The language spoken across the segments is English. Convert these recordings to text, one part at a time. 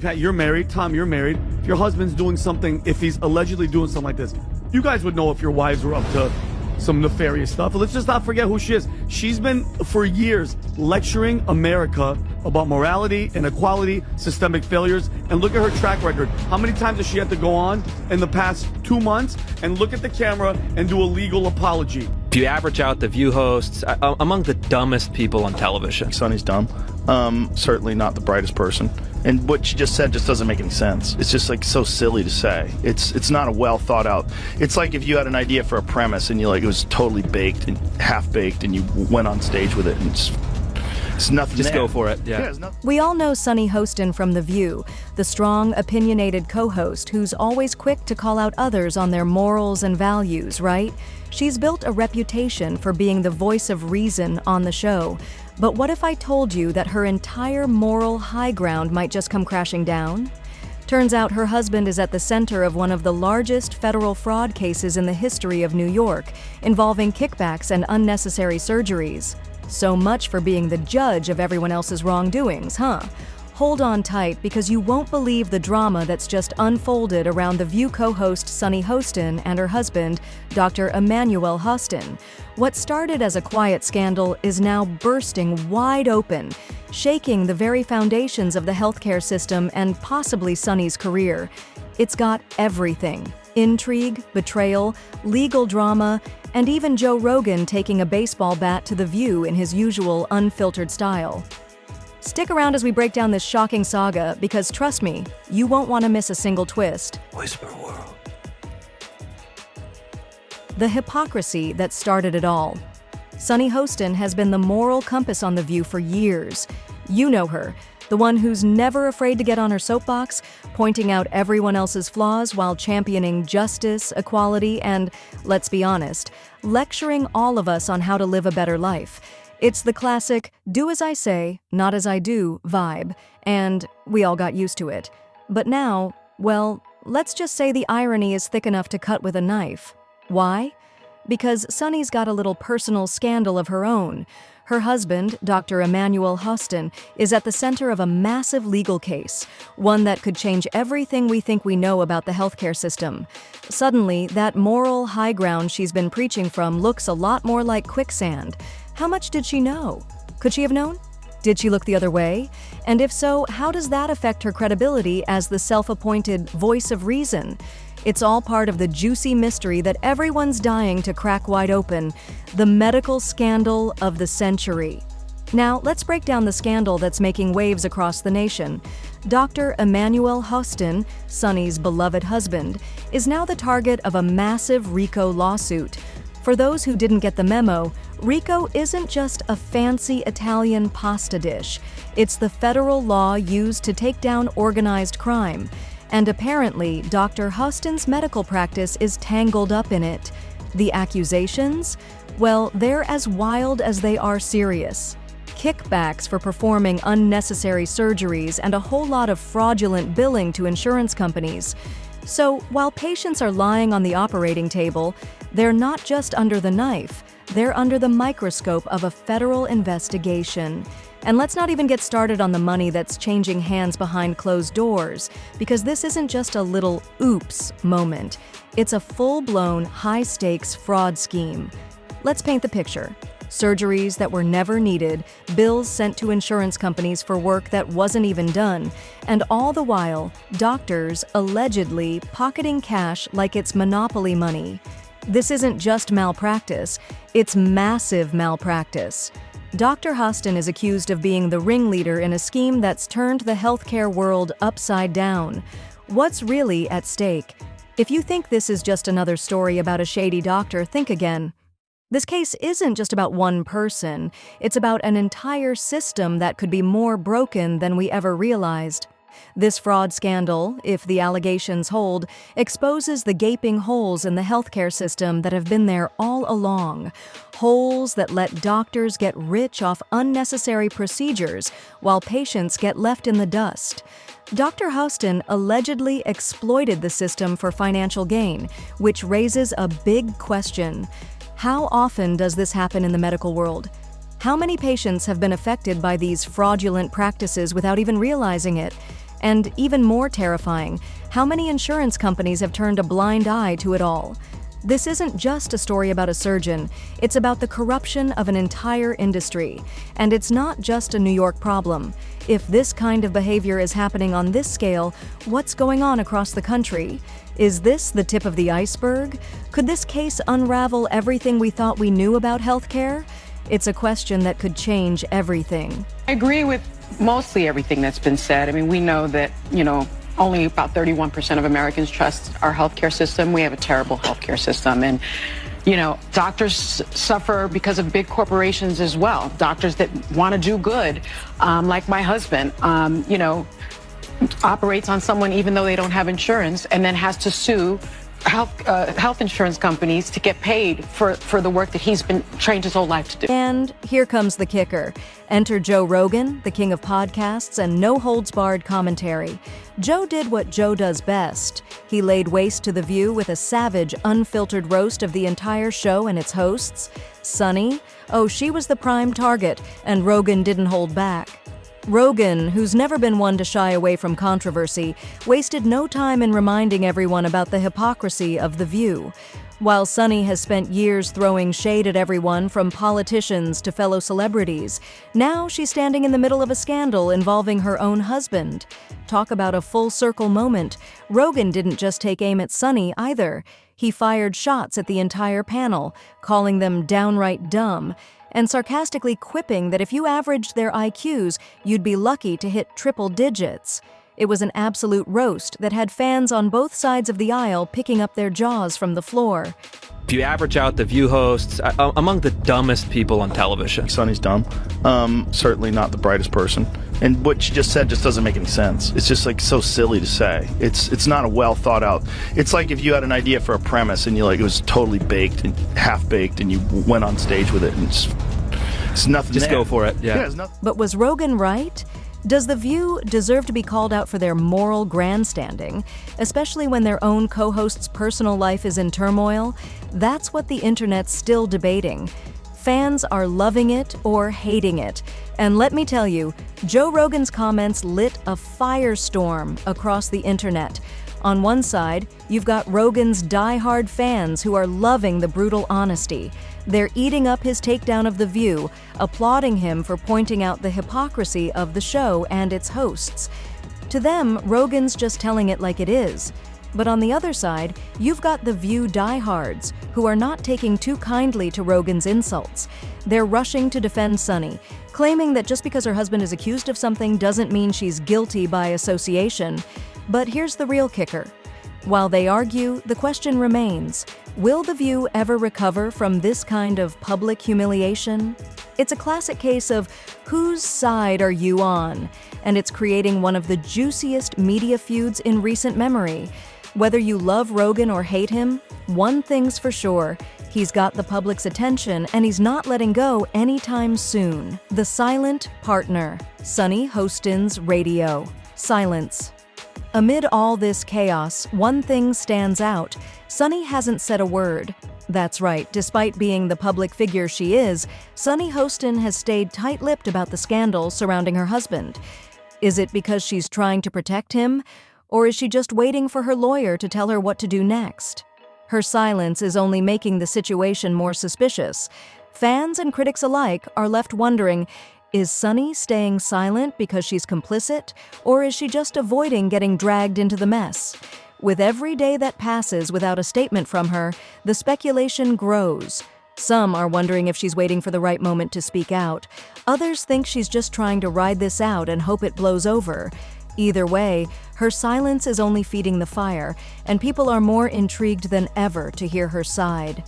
Pat, you're married. Tom, you're married. If your husband's doing something, if he's allegedly doing something like this, you guys would know if your wives were up to some nefarious stuff. But let's just not forget who she is. She's been, for years, lecturing America about morality, inequality, systemic failures. And look at her track record. How many times does she have to go on in the past 2 months and look at the camera and do a legal apology? If you average out the View hosts, among the dumbest people on television. Sunny's dumb. Certainly not the brightest person. And what she just said just doesn't make any sense. It's just like so silly to say. It's not a well thought out. It's like if you had an idea for a premise and it was totally baked and half baked and you went on stage with it and it's nothing. Just there. go for it. Yeah. We all know Sunny Hostin from The View, the strong, opinionated co-host who's always quick to call out others on their morals and values, right? She's built a reputation for being the voice of reason on the show. But what if I told you that her entire moral high ground might just come crashing down? Turns out her husband is at the center of one of the largest federal fraud cases in the history of New York, involving kickbacks and unnecessary surgeries. So much for being the judge of everyone else's wrongdoings, huh? Hold on tight, because you won't believe the drama that's just unfolded around The View co-host Sunny Hostin and her husband, Dr. Emanuel Hostin. What started as a quiet scandal is now bursting wide open, shaking the very foundations of the healthcare system and possibly Sunny's career. It's got everything: intrigue, betrayal, legal drama, and even Joe Rogan taking a baseball bat to The View in his usual unfiltered style. Stick around as we break down this shocking saga, because trust me, you won't want to miss a single twist. Whisper world. The hypocrisy that started it all. Sunny Hostin has been the moral compass on The View for years. You know her, the one who's never afraid to get on her soapbox, pointing out everyone else's flaws while championing justice, equality, and, let's be honest, lecturing all of us on how to live a better life. It's the classic, do as I say, not as I do vibe, and we all got used to it. But now, well, let's just say the irony is thick enough to cut with a knife. Why? Because Sunny's got a little personal scandal of her own. Her husband, Dr. Emanuel Hostin, is at the center of a massive legal case, one that could change everything we think we know about the healthcare system. Suddenly, that moral high ground she's been preaching from looks a lot more like quicksand. How much did she know? Could she have known? Did she look the other way? And if so, how does that affect her credibility as the self-appointed voice of reason? It's all part of the juicy mystery that everyone's dying to crack wide open, the medical scandal of the century. Now, let's break down the scandal that's making waves across the nation. Dr. Emanuel Hostin, Sunny's beloved husband, is now the target of a massive RICO lawsuit. For those who didn't get the memo, RICO isn't just a fancy Italian pasta dish. It's the federal law used to take down organized crime. And apparently, Dr. Hostin's medical practice is tangled up in it. The accusations? Well, they're as wild as they are serious. Kickbacks for performing unnecessary surgeries and a whole lot of fraudulent billing to insurance companies. So, while patients are lying on the operating table, they're not just under the knife, they're under the microscope of a federal investigation. And let's not even get started on the money that's changing hands behind closed doors, because this isn't just a little oops moment. It's a full-blown, high-stakes fraud scheme. Let's paint the picture. Surgeries that were never needed, bills sent to insurance companies for work that wasn't even done, and all the while, doctors allegedly pocketing cash like it's monopoly money. This isn't just malpractice, it's massive malpractice. Dr. Hostin is accused of being the ringleader in a scheme that's turned the healthcare world upside down. What's really at stake? If you think this is just another story about a shady doctor, think again. This case isn't just about one person, it's about an entire system that could be more broken than we ever realized. This fraud scandal, if the allegations hold, exposes the gaping holes in the healthcare system that have been there all along. Holes that let doctors get rich off unnecessary procedures while patients get left in the dust. Dr. Hostin allegedly exploited the system for financial gain, which raises a big question. How often does this happen in the medical world? How many patients have been affected by these fraudulent practices without even realizing it? And even more terrifying, how many insurance companies have turned a blind eye to it all. This isn't just a story about a surgeon, it's about the corruption of an entire industry. And it's not just a New York problem. If this kind of behavior is happening on this scale, what's going on across the country? Is this the tip of the iceberg? Could this case unravel everything we thought we knew about healthcare? It's a question that could change everything. I agree with mostly everything that's been said. I mean, we know that, only about 31% of Americans trust our healthcare system. We have a terrible healthcare system. And, doctors suffer because of big corporations as well. Doctors that want to do good, like my husband, operates on someone even though they don't have insurance and then has to sue health insurance companies to get paid for the work that he's been trained his whole life to do. And here comes the kicker. Enter Joe Rogan, the king of podcasts and no-holds-barred commentary. Joe did what Joe does best. He laid waste to The View with a savage, unfiltered roast of the entire show and its hosts. Sunny? Oh, she was the prime target, and Rogan didn't hold back. Rogan, who's never been one to shy away from controversy, wasted no time in reminding everyone about the hypocrisy of The View. While Sunny has spent years throwing shade at everyone from politicians to fellow celebrities, now she's standing in the middle of a scandal involving her own husband. Talk about a full-circle moment. Rogan didn't just take aim at Sunny either. He fired shots at the entire panel, calling them downright dumb, and sarcastically quipping that if you averaged their IQs, you'd be lucky to hit triple digits. It was an absolute roast that had fans on both sides of the aisle picking up their jaws from the floor. If you average out the View hosts, among the dumbest people on television. Sunny's dumb. Certainly not the brightest person. And what she just said just doesn't make any sense. It's just so silly to say. It's not a well thought out. It's like if you had an idea for a premise and it was totally baked and half baked and you went on stage with it and it's nothing. Just there. go for it. Yeah. It's nothing. But was Rogan right? Does The View deserve to be called out for their moral grandstanding, especially when their own co-host's personal life is in turmoil? That's what the internet's still debating. Fans are loving it or hating it. And let me tell you, Joe Rogan's comments lit a firestorm across the internet. On one side, you've got Rogan's die-hard fans who are loving the brutal honesty. They're eating up his takedown of The View, applauding him for pointing out the hypocrisy of the show and its hosts. To them, Rogan's just telling it like it is. But on the other side, you've got The View diehards, who are not taking too kindly to Rogan's insults. They're rushing to defend Sunny, claiming that just because her husband is accused of something doesn't mean she's guilty by association. But here's the real kicker. While they argue, the question remains, will The View ever recover from this kind of public humiliation? It's a classic case of whose side are you on? And it's creating one of the juiciest media feuds in recent memory. Whether you love Rogan or hate him, one thing's for sure, he's got the public's attention and he's not letting go anytime soon. The Silent Partner, Sunny Hostin's radio. Silence. Amid all this chaos, one thing stands out. Sunny hasn't said a word. That's right, despite being the public figure she is, Sunny Hostin has stayed tight-lipped about the scandal surrounding her husband. Is it because she's trying to protect him? Or is she just waiting for her lawyer to tell her what to do next? Her silence is only making the situation more suspicious. Fans and critics alike are left wondering, is Sunny staying silent because she's complicit, or is she just avoiding getting dragged into the mess? With every day that passes without a statement from her, the speculation grows. Some are wondering if she's waiting for the right moment to speak out. Others think she's just trying to ride this out and hope it blows over. Either way, her silence is only feeding the fire, and people are more intrigued than ever to hear her side.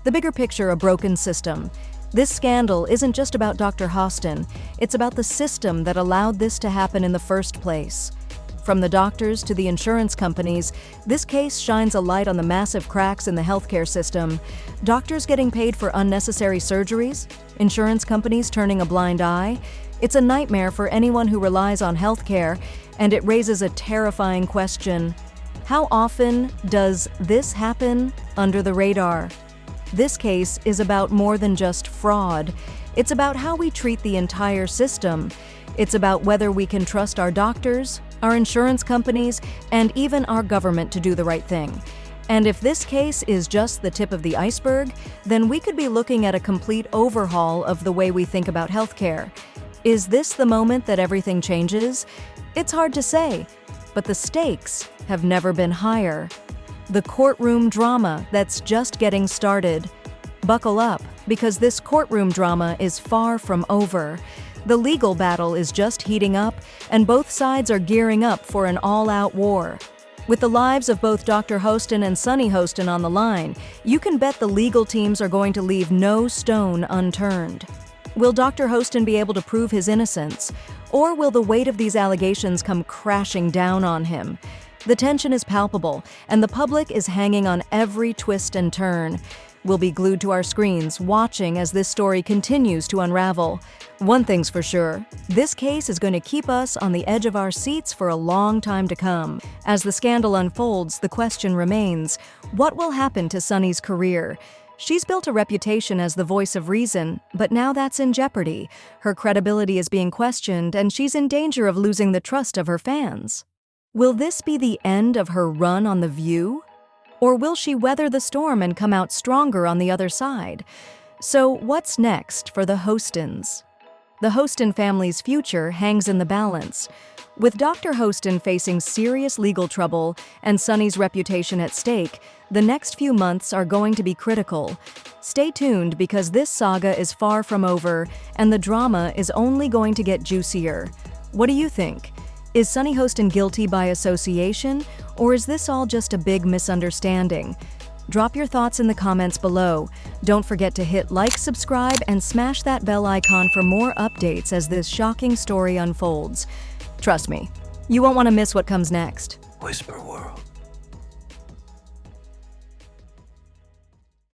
The bigger picture, a broken system. This scandal isn't just about Dr. Hostin, it's about the system that allowed this to happen in the first place. From the doctors to the insurance companies, this case shines a light on the massive cracks in the healthcare system. Doctors getting paid for unnecessary surgeries, insurance companies turning a blind eye. It's a nightmare for anyone who relies on healthcare, and it raises a terrifying question. How often does this happen under the radar? This case is about more than just fraud. It's about how we treat the entire system. It's about whether we can trust our doctors, our insurance companies, and even our government to do the right thing. And if this case is just the tip of the iceberg, then we could be looking at a complete overhaul of the way we think about healthcare. Is this the moment that everything changes? It's hard to say, but the stakes have never been higher. The courtroom drama that's just getting started. Buckle up, because this courtroom drama is far from over. The legal battle is just heating up, and both sides are gearing up for an all-out war. With the lives of both Dr. Hostin and Sunny Hostin on the line, you can bet the legal teams are going to leave no stone unturned. Will Dr. Hostin be able to prove his innocence? Or will the weight of these allegations come crashing down on him? The tension is palpable, and the public is hanging on every twist and turn. We'll be glued to our screens, watching as this story continues to unravel. One thing's for sure, this case is going to keep us on the edge of our seats for a long time to come. As the scandal unfolds, the question remains, what will happen to Sunny's career? She's built a reputation as the voice of reason, but now that's in jeopardy. Her credibility is being questioned, and she's in danger of losing the trust of her fans. Will this be the end of her run on The View? Or will she weather the storm and come out stronger on the other side? So what's next for the Hostins? The Hostin family's future hangs in the balance. With Dr. Hostin facing serious legal trouble and Sunny's reputation at stake, the next few months are going to be critical. Stay tuned, because this saga is far from over and the drama is only going to get juicier. What do you think? Is Sunny Hostin guilty by association, or is this all just a big misunderstanding? Drop your thoughts in the comments below. Don't forget to hit like, subscribe, and smash that bell icon for more updates as this shocking story unfolds. Trust me, you won't want to miss what comes next. Whisper